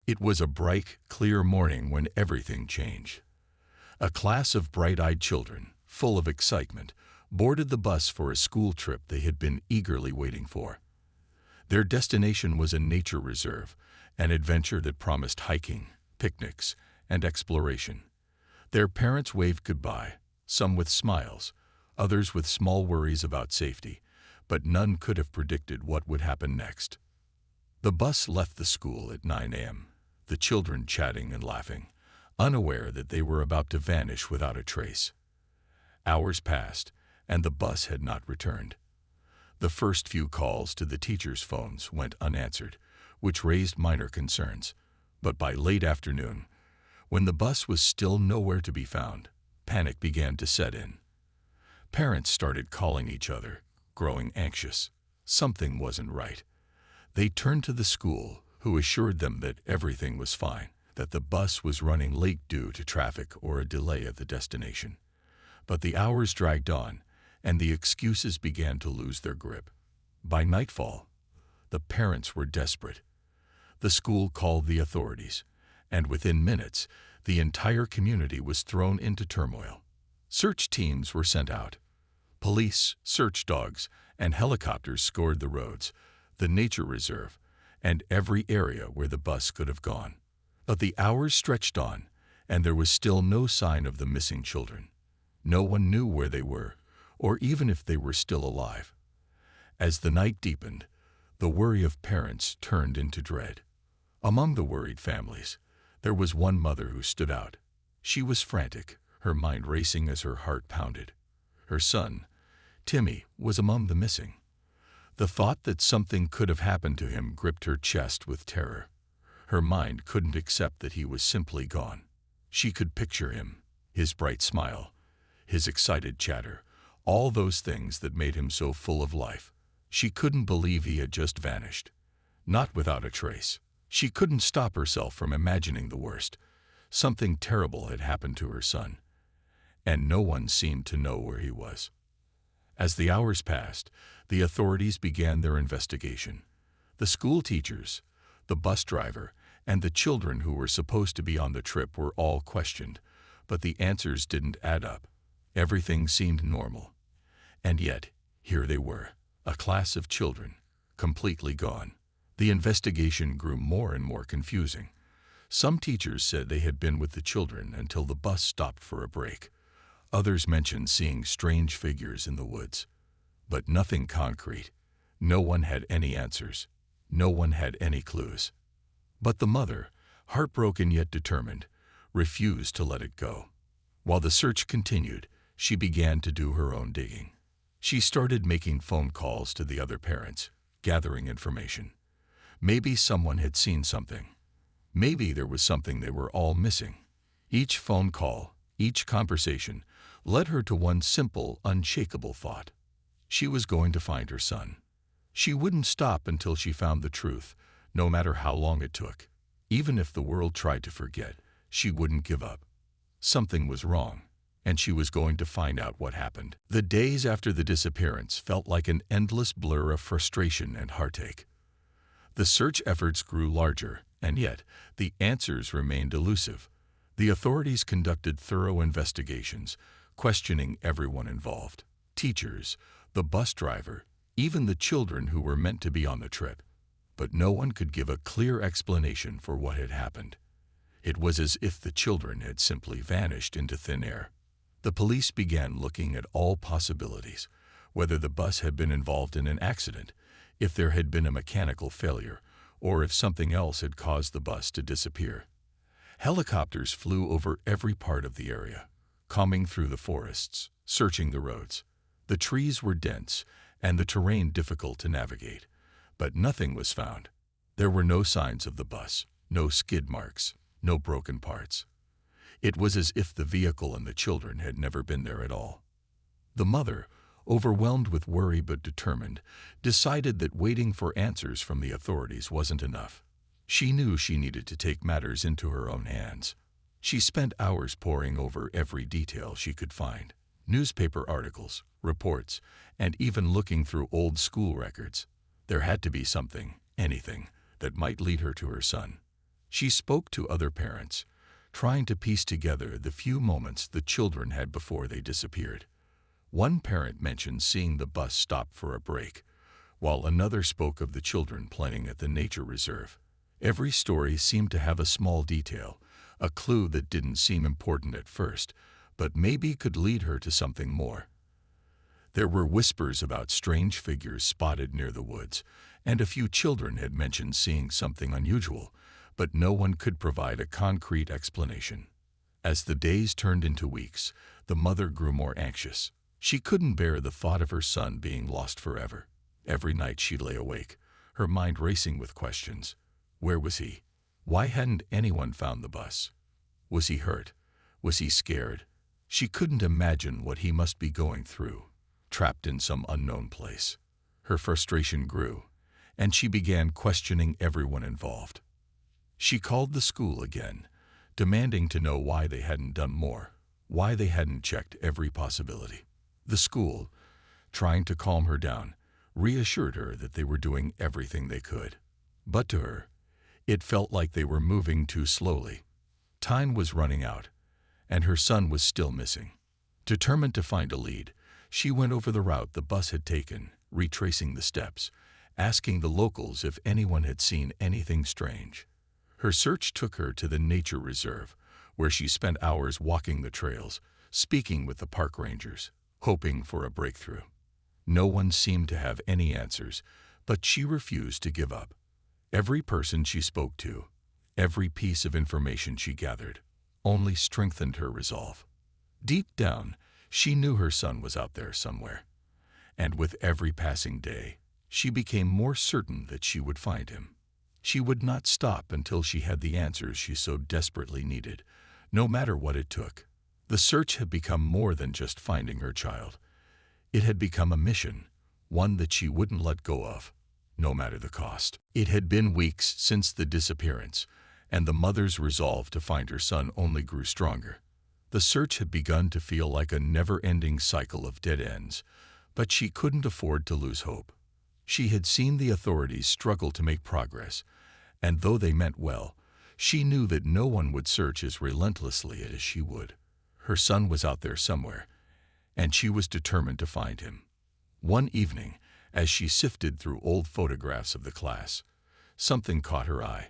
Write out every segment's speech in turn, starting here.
It was a bright, clear morning when everything changed. A class of bright-eyed children, full of excitement, boarded the bus for a school trip they had been eagerly waiting for. Their destination was a nature reserve, an adventure that promised hiking, picnics, and exploration. Their parents waved goodbye, some with smiles, others with small worries about safety, but none could have predicted what would happen next. The bus left the school at 9 a.m., the children chatting and laughing, unaware that they were about to vanish without a trace. Hours passed, and the bus had not returned. The first few calls to the teachers' phones went unanswered, which raised minor concerns. But by late afternoon, when the bus was still nowhere to be found, panic began to set in. Parents started calling each other, growing anxious. Something wasn't right. They turned to the school, who assured them that everything was fine, that the bus was running late due to traffic or a delay at the destination. But the hours dragged on, and the excuses began to lose their grip. By nightfall, the parents were desperate. The school called the authorities, and within minutes, the entire community was thrown into turmoil. Search teams were sent out. Police, search dogs, and helicopters scoured the roads, the nature reserve, and every area where the bus could have gone. But the hours stretched on, and there was still no sign of the missing children. No one knew where they were, or even if they were still alive. As the night deepened, the worry of parents turned into dread. Among the worried families, there was one mother who stood out. She was frantic, her mind racing as her heart pounded. Her son, Timmy, was among the missing. The thought that something could have happened to him gripped her chest with terror. Her mind couldn't accept that he was simply gone. She could picture him, his bright smile, his excited chatter, all those things that made him so full of life. She couldn't believe he had just vanished, not without a trace. She couldn't stop herself from imagining the worst. Something terrible had happened to her son, and no one seemed to know where he was. As the hours passed, the authorities began their investigation. The school teachers, the bus driver, and the children who were supposed to be on the trip were all questioned, but the answers didn't add up. Everything seemed normal. And yet, here they were, a class of children, completely gone. The investigation grew more and more confusing. Some teachers said they had been with the children until the bus stopped for a break. Others mentioned seeing strange figures in the woods. But nothing concrete. No one had any answers. No one had any clues. But the mother, heartbroken yet determined, refused to let it go. While the search continued, she began to do her own digging. She started making phone calls to the other parents, gathering information. Maybe someone had seen something. Maybe there was something they were all missing. Each phone call, each conversation, led her to one simple, unshakable thought. She was going to find her son. She wouldn't stop until she found the truth, no matter how long it took. Even if the world tried to forget, she wouldn't give up. Something was wrong, and she was going to find out what happened. The days after the disappearance felt like an endless blur of frustration and heartache. The search efforts grew larger, and yet the answers remained elusive. The authorities conducted thorough investigations, questioning everyone involved. Teachers, the bus driver, even the children who were meant to be on the trip. But no one could give a clear explanation for what had happened. It was as if the children had simply vanished into thin air. The police began looking at all possibilities, whether the bus had been involved in an accident, if there had been a mechanical failure, or if something else had caused the bus to disappear. Helicopters flew over every part of the area, combing through the forests, searching the roads. The trees were dense, and the terrain difficult to navigate, but nothing was found. There were no signs of the bus, no skid marks, no broken parts. It was as if the vehicle and the children had never been there at all. The mother, overwhelmed with worry but determined, decided that waiting for answers from the authorities wasn't enough. She knew she needed to take matters into her own hands. She spent hours poring over every detail she could find, newspaper articles, reports, and even looking through old school records. There had to be something, anything, that might lead her to her son. She spoke to other parents, trying to piece together the few moments the children had before they disappeared. One parent mentioned seeing the bus stop for a break, while another spoke of the children playing at the nature reserve. Every story seemed to have a small detail, a clue that didn't seem important at first, but maybe could lead her to something more. There were whispers about strange figures spotted near the woods, and a few children had mentioned seeing something unusual, but no one could provide a concrete explanation. As the days turned into weeks, the mother grew more anxious. She couldn't bear the thought of her son being lost forever. Every night she lay awake, her mind racing with questions. Where was he? Why hadn't anyone found the bus? Was he hurt? Was he scared? She couldn't imagine what he must be going through, trapped in some unknown place. Her frustration grew, and she began questioning everyone involved. She called the school again, demanding to know why they hadn't done more, why they hadn't checked every possibility. The school, trying to calm her down, reassured her that they were doing everything they could. But to her, it felt like they were moving too slowly. Time was running out, and her son was still missing. Determined to find a lead, she went over the route the bus had taken, retracing the steps, asking the locals if anyone had seen anything strange. Her search took her to the nature reserve, where she spent hours walking the trails, speaking with the park rangers, hoping for a breakthrough. No one seemed to have any answers, but she refused to give up. Every person she spoke to, every piece of information she gathered, only strengthened her resolve. Deep down, she knew her son was out there somewhere, and with every passing day, she became more certain that she would find him. She would not stop until she had the answers she so desperately needed, no matter what it took. The search had become more than just finding her child. It had become a mission, one that she wouldn't let go of, no matter the cost. It had been weeks since the disappearance, and the mother's resolve to find her son only grew stronger. The search had begun to feel like a never-ending cycle of dead ends, but she couldn't afford to lose hope. She had seen the authorities struggle to make progress, and though they meant well, she knew that no one would search as relentlessly as she would. Her son was out there somewhere, and she was determined to find him. One evening, as she sifted through old photographs of the class, something caught her eye.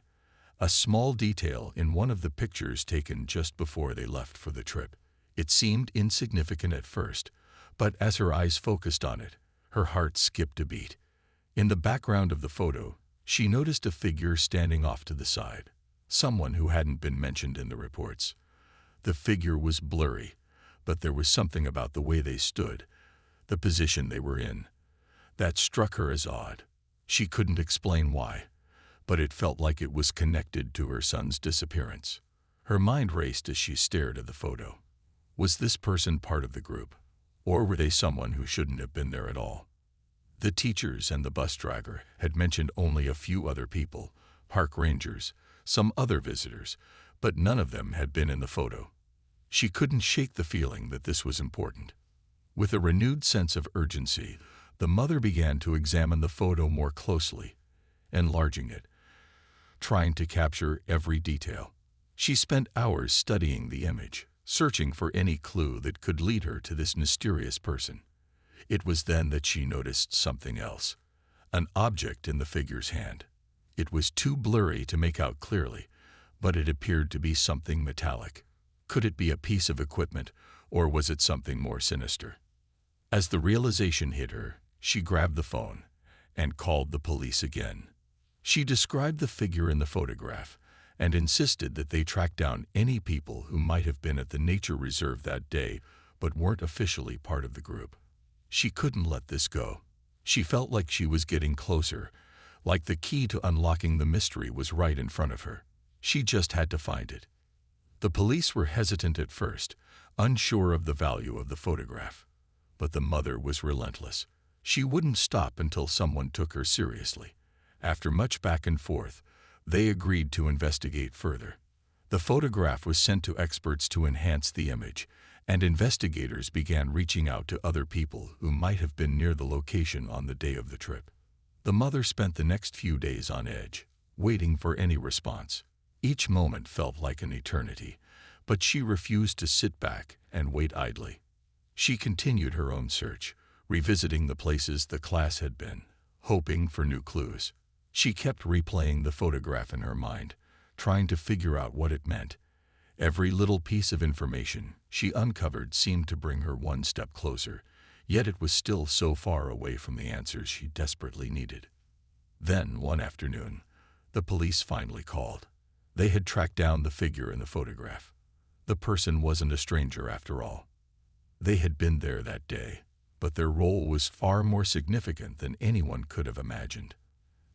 A small detail in one of the pictures taken just before they left for the trip. It seemed insignificant at first, but as her eyes focused on it, her heart skipped a beat. In the background of the photo, she noticed a figure standing off to the side, someone who hadn't been mentioned in the reports. The figure was blurry, but there was something about the way they stood, the position they were in, that struck her as odd. She couldn't explain why, but it felt like it was connected to her son's disappearance. Her mind raced as she stared at the photo. Was this person part of the group, or were they someone who shouldn't have been there at all? The teachers and the bus driver had mentioned only a few other people, park rangers, some other visitors, but none of them had been in the photo. She couldn't shake the feeling that this was important. With a renewed sense of urgency, the mother began to examine the photo more closely, enlarging it, trying to capture every detail. She spent hours studying the image, searching for any clue that could lead her to this mysterious person. It was then that she noticed something else, an object in the figure's hand. It was too blurry to make out clearly, but it appeared to be something metallic. Could it be a piece of equipment, or was it something more sinister? As the realization hit her, she grabbed the phone and called the police again. She described the figure in the photograph and insisted that they track down any people who might have been at the nature reserve that day but weren't officially part of the group. She couldn't let this go. She felt like she was getting closer, like the key to unlocking the mystery was right in front of her. She just had to find it. The police were hesitant at first, unsure of the value of the photograph. But the mother was relentless. She wouldn't stop until someone took her seriously. After much back and forth, they agreed to investigate further. The photograph was sent to experts to enhance the image, and investigators began reaching out to other people who might have been near the location on the day of the trip. The mother spent the next few days on edge, waiting for any response. Each moment felt like an eternity, but she refused to sit back and wait idly. She continued her own search, revisiting the places the class had been, hoping for new clues. She kept replaying the photograph in her mind, trying to figure out what it meant. Every little piece of information she uncovered seemed to bring her one step closer, yet it was still so far away from the answers she desperately needed. Then, one afternoon, the police finally called. They had tracked down the figure in the photograph. The person wasn't a stranger after all. They had been there that day, but their role was far more significant than anyone could have imagined.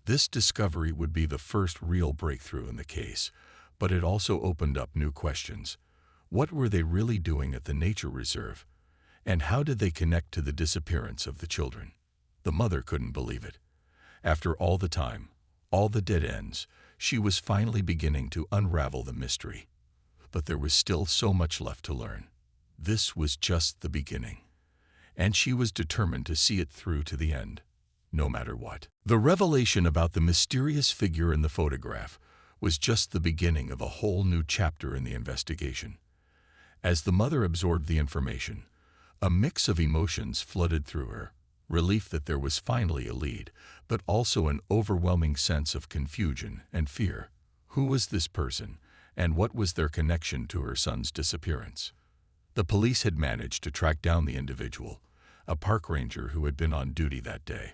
This discovery would be the first real breakthrough in the case, but it also opened up new questions. What were they really doing at the nature reserve? And how did they connect to the disappearance of the children? The mother couldn't believe it. After all the time, all the dead ends, she was finally beginning to unravel the mystery. But there was still so much left to learn. This was just the beginning, and she was determined to see it through to the end, no matter what. The revelation about the mysterious figure in the photograph was just the beginning of a whole new chapter in the investigation. As the mother absorbed the information, a mix of emotions flooded through her. Relief that there was finally a lead, but also an overwhelming sense of confusion and fear. Who was this person, and what was their connection to her son's disappearance? The police had managed to track down the individual, a park ranger who had been on duty that day.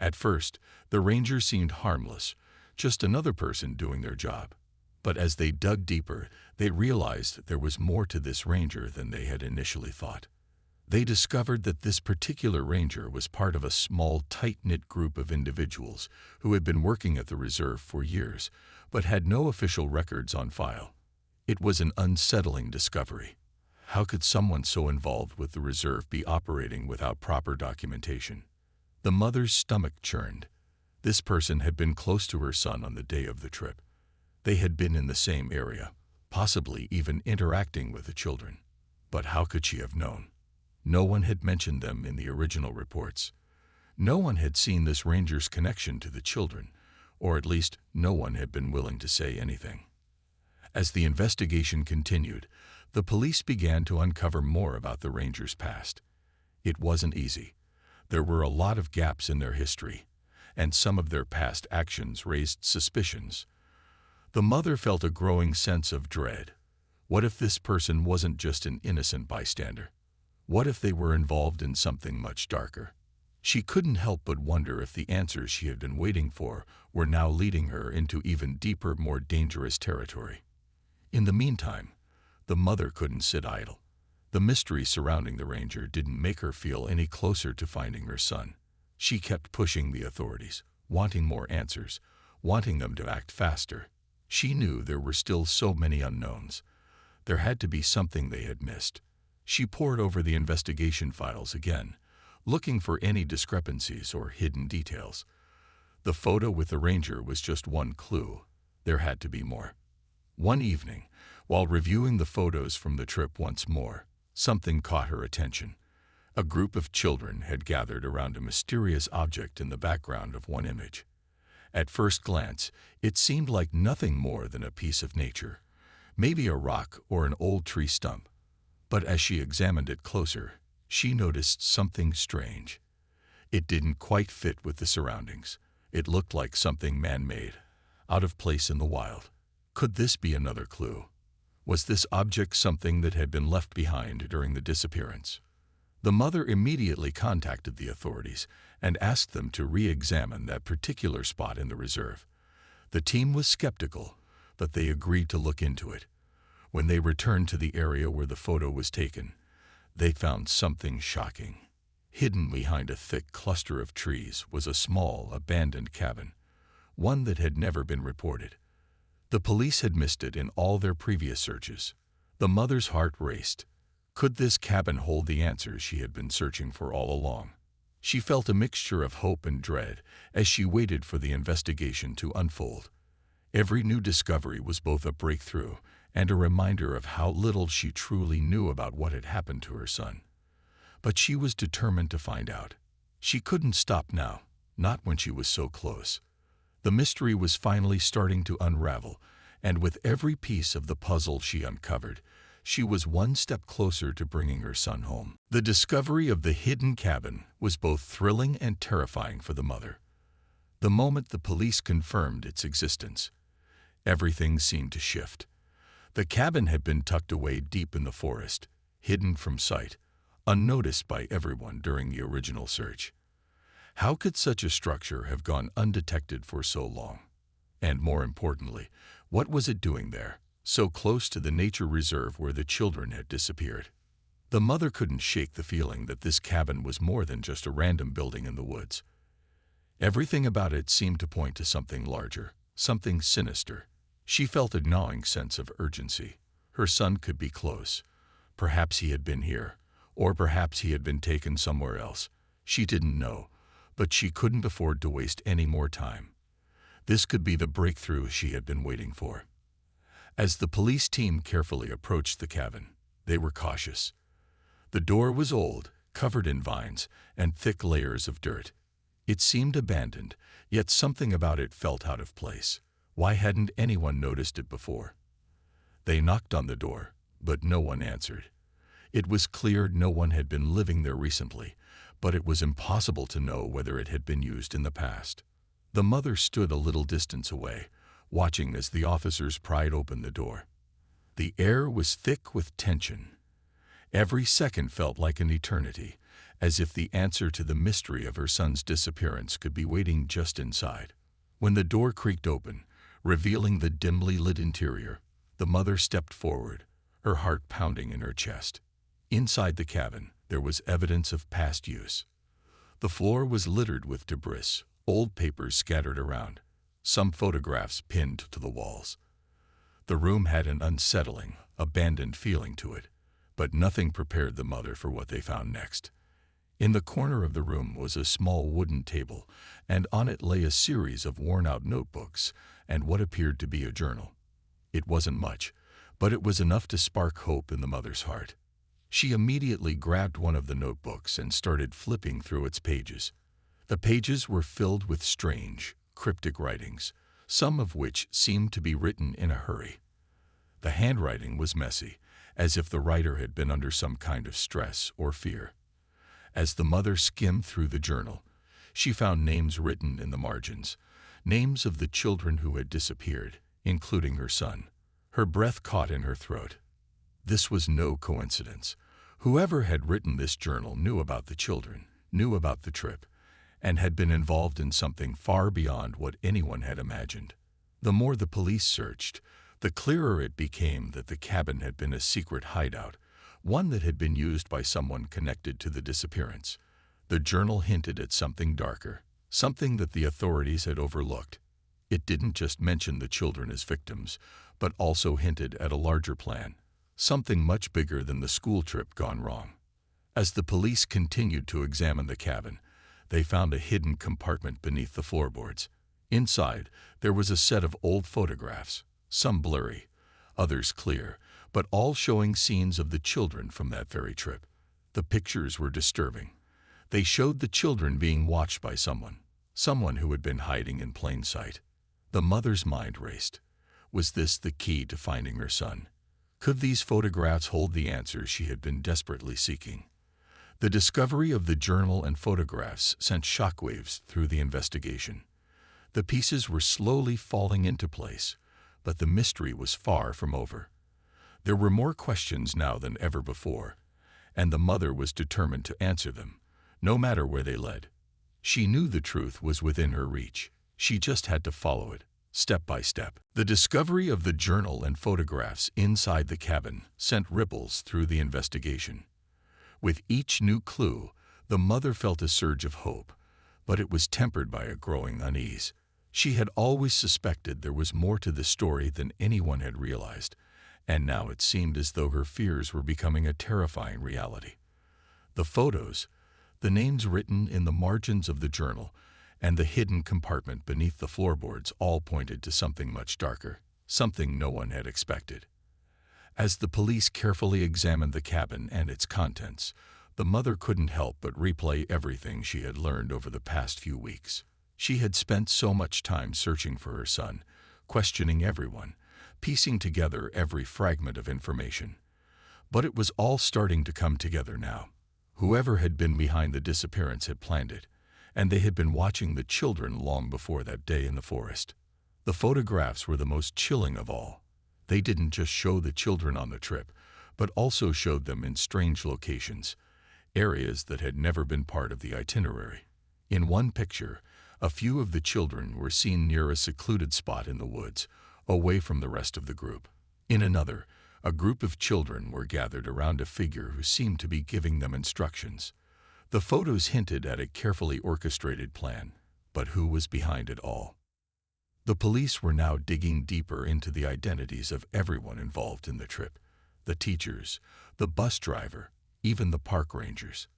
At first, the ranger seemed harmless, just another person doing their job. But as they dug deeper, they realized there was more to this ranger than they had initially thought. They discovered that this particular ranger was part of a small, tight-knit group of individuals who had been working at the reserve for years, but had no official records on file. It was an unsettling discovery. How could someone so involved with the reserve be operating without proper documentation? The mother's stomach churned. This person had been close to her son on the day of the trip. They had been in the same area, possibly even interacting with the children. But how could she have known? No one had mentioned them in the original reports. No one had seen this ranger's connection to the children, or at least no one had been willing to say anything. As the investigation continued, the police began to uncover more about the ranger's past. It wasn't easy. There were a lot of gaps in their history, and some of their past actions raised suspicions. The mother felt a growing sense of dread. What if this person wasn't just an innocent bystander? What if they were involved in something much darker? She couldn't help but wonder if the answers she had been waiting for were now leading her into even deeper, more dangerous territory. In the meantime, the mother couldn't sit idle. The mystery surrounding the ranger didn't make her feel any closer to finding her son. She kept pushing the authorities, wanting more answers, wanting them to act faster. She knew there were still so many unknowns. There had to be something they had missed. She pored over the investigation files again, looking for any discrepancies or hidden details. The photo with the ranger was just one clue. There had to be more. One evening, while reviewing the photos from the trip once more, something caught her attention. A group of children had gathered around a mysterious object in the background of one image. At first glance, it seemed like nothing more than a piece of nature, maybe a rock or an old tree stump. But as she examined it closer, she noticed something strange. It didn't quite fit with the surroundings. It looked like something man-made, out of place in the wild. Could this be another clue? Was this object something that had been left behind during the disappearance? The mother immediately contacted the authorities and asked them to re-examine that particular spot in the reserve. The team was skeptical, but they agreed to look into it. When they returned to the area where the photo was taken, they found something shocking. Hidden behind a thick cluster of trees was a small, abandoned cabin, one that had never been reported. The police had missed it in all their previous searches. The mother's heart raced. Could this cabin hold the answers she had been searching for all along? She felt a mixture of hope and dread as she waited for the investigation to unfold. Every new discovery was both a breakthrough and a reminder of how little she truly knew about what had happened to her son. But she was determined to find out. She couldn't stop now, not when she was so close. The mystery was finally starting to unravel, And with every piece of the puzzle she uncovered, she was one step closer to bringing her son home. The discovery of the hidden cabin was both thrilling and terrifying for the mother. The moment the police confirmed its existence, everything seemed to shift. The cabin had been tucked away deep in the forest, hidden from sight, unnoticed by everyone during the original search. How could such a structure have gone undetected for so long? And more importantly, what was it doing there, so close to the nature reserve where the children had disappeared? The mother couldn't shake the feeling that this cabin was more than just a random building in the woods. Everything about it seemed to point to something larger, something sinister. She felt a gnawing sense of urgency. Her son could be close. Perhaps he had been here, or perhaps he had been taken somewhere else. She didn't know, but she couldn't afford to waste any more time. This could be the breakthrough she had been waiting for. As the police team carefully approached the cabin, they were cautious. The door was old, covered in vines and thick layers of dirt. It seemed abandoned, yet something about it felt out of place. Why hadn't anyone noticed it before? They knocked on the door, but no one answered. It was clear no one had been living there recently, but it was impossible to know whether it had been used in the past. The mother stood a little distance away, watching as the officers pried open the door. The air was thick with tension. Every second felt like an eternity, as if the answer to the mystery of her son's disappearance could be waiting just inside. When the door creaked open, revealing the dimly lit interior, the mother stepped forward, her heart pounding in her chest. Inside the cabin, there was evidence of past use. The floor was littered with debris, old papers scattered around, some photographs pinned to the walls. The room had an unsettling, abandoned feeling to it, but nothing prepared the mother for what they found next. In the corner of the room was a small wooden table, and on it lay a series of worn-out notebooks and what appeared to be a journal. It wasn't much, but it was enough to spark hope in the mother's heart. She immediately grabbed one of the notebooks and started flipping through its pages. The pages were filled with strange, cryptic writings, some of which seemed to be written in a hurry. The handwriting was messy, as if the writer had been under some kind of stress or fear. As the mother skimmed through the journal, she found names written in the margins, names of the children who had disappeared, including her son. Her breath caught in her throat. This was no coincidence. Whoever had written this journal knew about the children, knew about the trip, and had been involved in something far beyond what anyone had imagined. The more the police searched, the clearer it became that the cabin had been a secret hideout, one that had been used by someone connected to the disappearance. The journal hinted at something darker, something that the authorities had overlooked. It didn't just mention the children as victims, but also hinted at a larger plan, something much bigger than the school trip gone wrong. As the police continued to examine the cabin, they found a hidden compartment beneath the floorboards. Inside, there was a set of old photographs, some blurry, others clear, but all showing scenes of the children from that very trip. The pictures were disturbing. They showed the children being watched by someone who had been hiding in plain sight. The mother's mind raced. Was this the key to finding her son? Could these photographs hold the answers she had been desperately seeking? The discovery of the journal and photographs sent shockwaves through the investigation. The pieces were slowly falling into place, but the mystery was far from over. There were more questions now than ever before, and the mother was determined to answer them, no matter where they led. She knew the truth was within her reach. She just had to follow it, step by step. The discovery of the journal and photographs inside the cabin sent ripples through the investigation. With each new clue, the mother felt a surge of hope, but it was tempered by a growing unease. She had always suspected there was more to the story than anyone had realized, and now it seemed as though her fears were becoming a terrifying reality. The photos, the names written in the margins of the journal, and the hidden compartment beneath the floorboards all pointed to something much darker, something no one had expected. As the police carefully examined the cabin and its contents, the mother couldn't help but replay everything she had learned over the past few weeks. She had spent so much time searching for her son, questioning everyone, piecing together every fragment of information. But it was all starting to come together now. Whoever had been behind the disappearance had planned it, and they had been watching the children long before that day in the forest. The photographs were the most chilling of all. They didn't just show the children on the trip, but also showed them in strange locations, areas that had never been part of the itinerary. In one picture, a few of the children were seen near a secluded spot in the woods, away from the rest of the group. In another, a group of children were gathered around a figure who seemed to be giving them instructions. The photos hinted at a carefully orchestrated plan, but who was behind it all? The police were now digging deeper into the identities of everyone involved in the trip: the teachers, the bus driver, even the park rangers.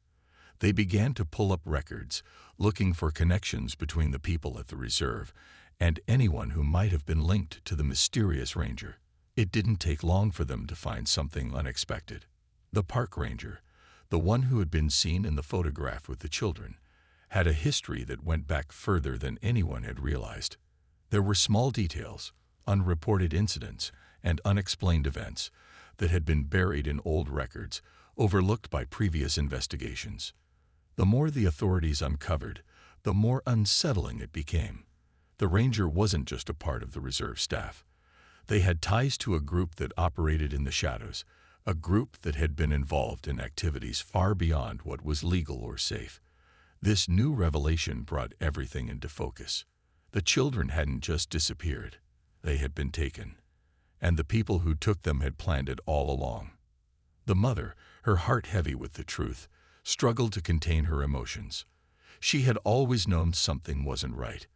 They began to pull up records, looking for connections between the people at the reserve and anyone who might have been linked to the mysterious ranger. It didn't take long for them to find something unexpected. The park ranger, the one who had been seen in the photograph with the children, had a history that went back further than anyone had realized. There were small details, unreported incidents, and unexplained events that had been buried in old records, overlooked by previous investigations. The more the authorities uncovered, the more unsettling it became. The ranger wasn't just a part of the reserve staff. They had ties to a group that operated in the shadows, a group that had been involved in activities far beyond what was legal or safe. This new revelation brought everything into focus. The children hadn't just disappeared. They had been taken. And the people who took them had planned it all along. The mother, her heart heavy with the truth, struggled to contain her emotions. She had always known something wasn't right,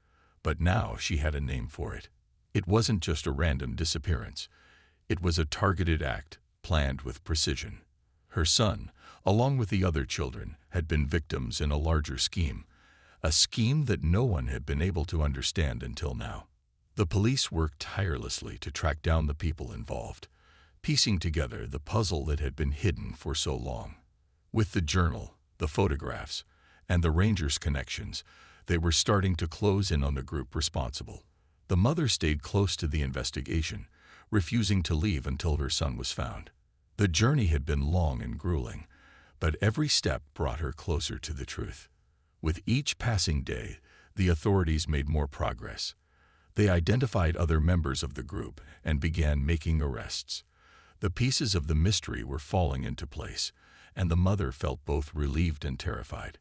but now she had a name for it. It wasn't just a random disappearance. It was a targeted act, planned with precision. Her son, along with the other children, had been victims in a larger scheme, a scheme that no one had been able to understand until now. The police worked tirelessly to track down the people involved, piecing together the puzzle that had been hidden for so long. With the journal, the photographs, and the ranger's connections, they were starting to close in on the group responsible. The mother stayed close to the investigation, refusing to leave until her son was found. The journey had been long and grueling, but every step brought her closer to the truth. With each passing day, the authorities made more progress. They identified other members of the group and began making arrests. The pieces of the mystery were falling into place, and the mother felt both relieved and terrified.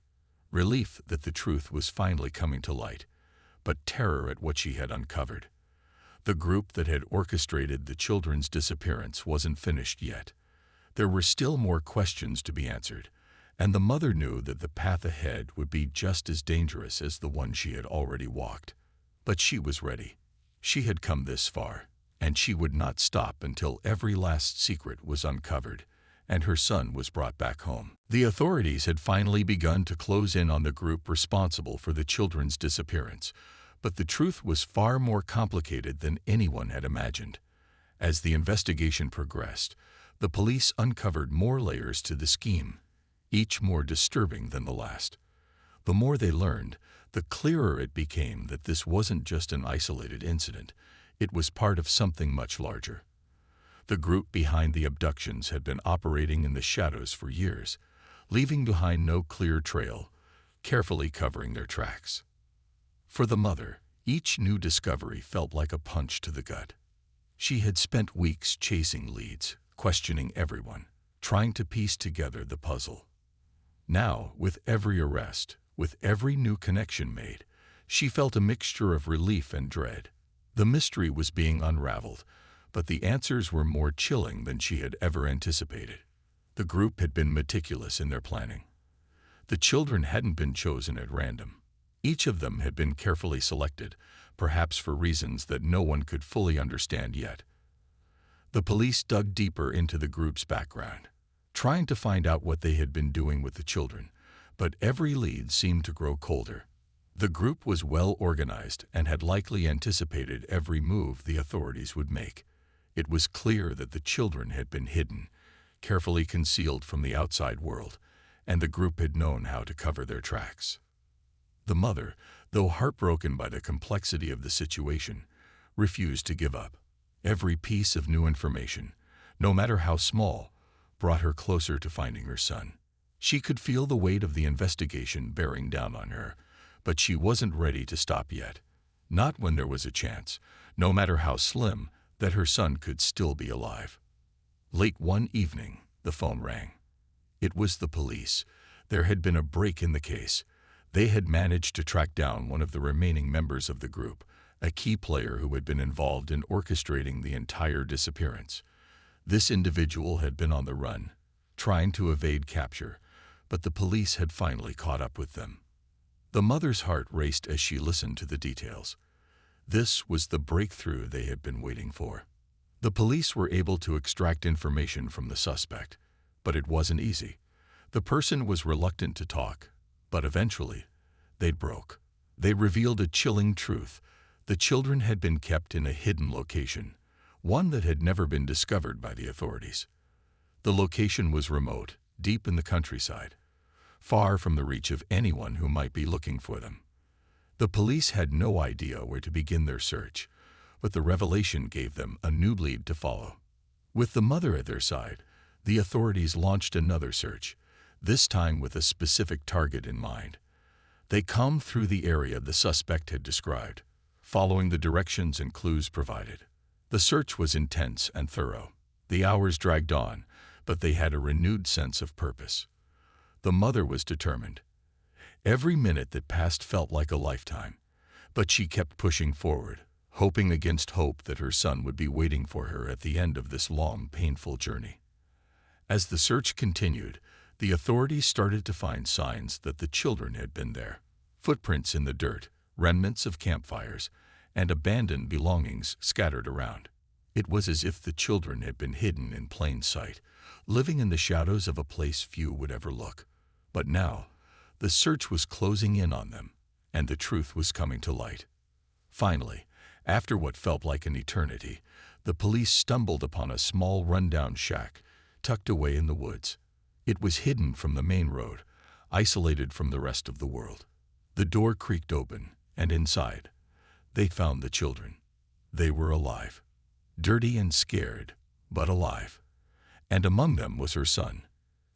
Relief that the truth was finally coming to light, but terror at what she had uncovered. The group that had orchestrated the children's disappearance wasn't finished yet. There were still more questions to be answered, and the mother knew that the path ahead would be just as dangerous as the one she had already walked. But she was ready. She had come this far, and she would not stop until every last secret was uncovered and her son was brought back home. The authorities had finally begun to close in on the group responsible for the children's disappearance, but the truth was far more complicated than anyone had imagined. As the investigation progressed, the police uncovered more layers to the scheme, each more disturbing than the last. The more they learned, the clearer it became that this wasn't just an isolated incident. It was part of something much larger. The group behind the abductions had been operating in the shadows for years, leaving behind no clear trail, carefully covering their tracks. For the mother, each new discovery felt like a punch to the gut. She had spent weeks chasing leads, questioning everyone, trying to piece together the puzzle. Now, with every arrest, with every new connection made, she felt a mixture of relief and dread. The mystery was being unraveled, but the answers were more chilling than she had ever anticipated. The group had been meticulous in their planning. The children hadn't been chosen at random. Each of them had been carefully selected, perhaps for reasons that no one could fully understand yet. The police dug deeper into the group's background, trying to find out what they had been doing with the children, but every lead seemed to grow colder. The group was well organized and had likely anticipated every move the authorities would make. It was clear that the children had been hidden, carefully concealed from the outside world, and the group had known how to cover their tracks. The mother, though heartbroken by the complexity of the situation, refused to give up. Every piece of new information, no matter how small, brought her closer to finding her son. She could feel the weight of the investigation bearing down on her, but she wasn't ready to stop yet. Not when there was a chance, no matter how slim, that her son could still be alive. Late one evening, the phone rang. It was the police. There had been a break in the case. They had managed to track down one of the remaining members of the group, a key player who had been involved in orchestrating the entire disappearance. This individual had been on the run, trying to evade capture, but the police had finally caught up with them. The mother's heart raced as she listened to the details. This was the breakthrough they had been waiting for. The police were able to extract information from the suspect, but it wasn't easy. The person was reluctant to talk, but eventually, they broke. They revealed a chilling truth. The children had been kept in a hidden location, one that had never been discovered by the authorities. The location was remote, deep in the countryside, far from the reach of anyone who might be looking for them. The police had no idea where to begin their search, but the revelation gave them a new lead to follow. With the mother at their side, the authorities launched another search, this time with a specific target in mind. They combed through the area the suspect had described, following the directions and clues provided. The search was intense and thorough. The hours dragged on, but they had a renewed sense of purpose. The mother was determined. Every minute that passed felt like a lifetime, but she kept pushing forward, hoping against hope that her son would be waiting for her at the end of this long, painful journey. As the search continued, the authorities started to find signs that the children had been there. Footprints in the dirt, remnants of campfires, and abandoned belongings scattered around. It was as if the children had been hidden in plain sight, living in the shadows of a place few would ever look. But now, the search was closing in on them, and the truth was coming to light. Finally, after what felt like an eternity, the police stumbled upon a small rundown shack tucked away in the woods. It was hidden from the main road, isolated from the rest of the world. The door creaked open, and inside, they found the children. They were alive, dirty and scared, but alive. And among them was her son.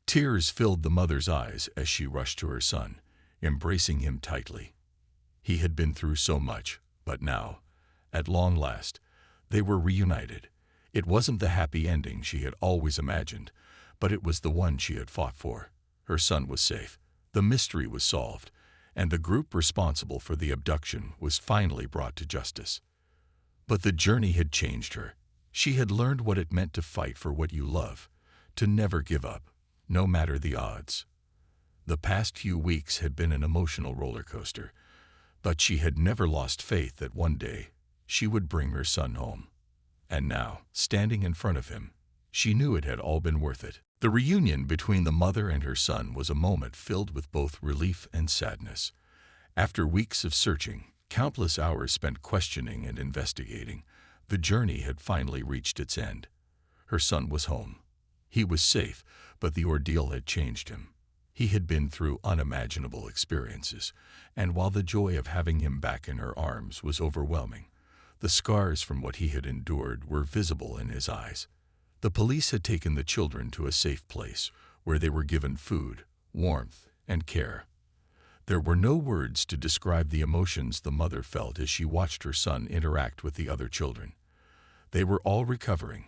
Tears filled the mother's eyes as she rushed to her son, embracing him tightly. He had been through so much, but now, at long last, they were reunited. It wasn't the happy ending she had always imagined, but it was the one she had fought for. Her son was safe, the mystery was solved, and the group responsible for the abduction was finally brought to justice. But the journey had changed her. She had learned what it meant to fight for what you love, to never give up, no matter the odds. The past few weeks had been an emotional roller coaster, but she had never lost faith that one day she would bring her son home. And now, standing in front of him, she knew it had all been worth it. The reunion between the mother and her son was a moment filled with both relief and sadness. After weeks of searching, countless hours spent questioning and investigating, the journey had finally reached its end. Her son was home. He was safe, but the ordeal had changed him. He had been through unimaginable experiences, and while the joy of having him back in her arms was overwhelming, the scars from what he had endured were visible in his eyes. The police had taken the children to a safe place where they were given food, warmth, and care. There were no words to describe the emotions the mother felt as she watched her son interact with the other children. They were all recovering,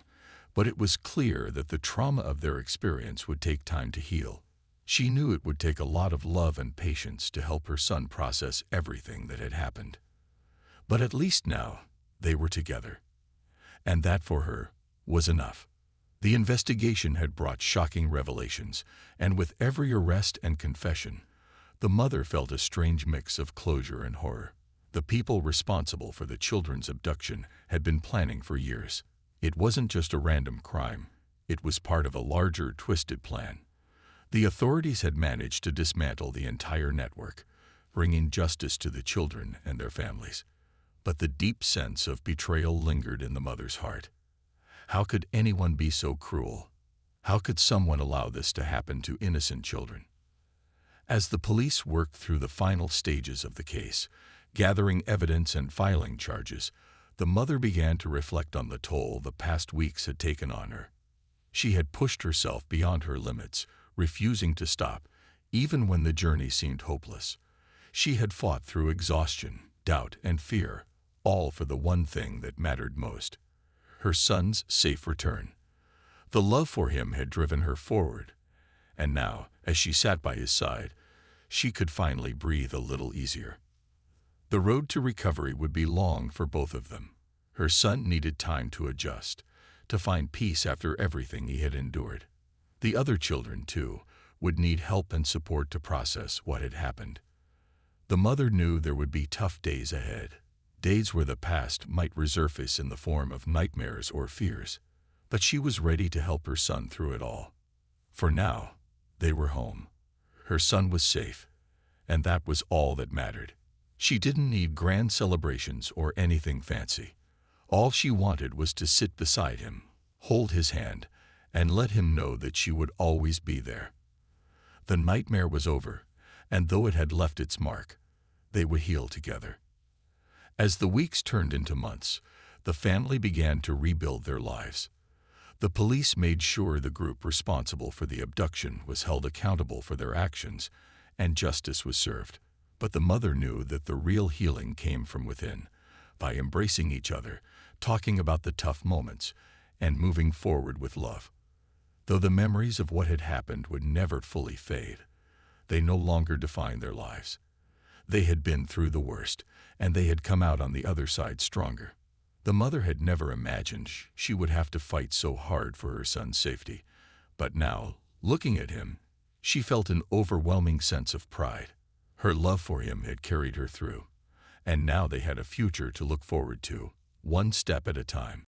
but it was clear that the trauma of their experience would take time to heal. She knew it would take a lot of love and patience to help her son process everything that had happened. But at least now, they were together. And that for her was enough. The investigation had brought shocking revelations, and with every arrest and confession, the mother felt a strange mix of closure and horror. The people responsible for the children's abduction had been planning for years. It wasn't just a random crime. It was part of a larger, twisted plan. The authorities had managed to dismantle the entire network, bringing justice to the children and their families. But the deep sense of betrayal lingered in the mother's heart. How could anyone be so cruel? How could someone allow this to happen to innocent children? As the police worked through the final stages of the case, gathering evidence and filing charges, The mother began to reflect on the toll the past weeks had taken on her. She had pushed herself beyond her limits, refusing to stop, even when the journey seemed hopeless. She had fought through exhaustion, doubt, and fear, all for the one thing that mattered most: her son's safe return. The love for him had driven her forward, and now, as she sat by his side, she could finally breathe a little easier. The road to recovery would be long for both of them. Her son needed time to adjust, to find peace after everything he had endured. The other children, too, would need help and support to process what had happened. The mother knew there would be tough days ahead, days where the past might resurface in the form of nightmares or fears, but she was ready to help her son through it all. For now, they were home. Her son was safe, and that was all that mattered. She didn't need grand celebrations or anything fancy. All she wanted was to sit beside him, hold his hand, and let him know that she would always be there. The nightmare was over, and though it had left its mark, they would heal together. As the weeks turned into months, the family began to rebuild their lives. The police made sure the group responsible for the abduction was held accountable for their actions, and justice was served. But the mother knew that the real healing came from within, by embracing each other, talking about the tough moments, and moving forward with love. Though the memories of what had happened would never fully fade, they no longer defined their lives. They had been through the worst, and they had come out on the other side stronger. The mother had never imagined she would have to fight so hard for her son's safety, but now, looking at him, she felt an overwhelming sense of pride. Her love for him had carried her through, and now they had a future to look forward to, one step at a time.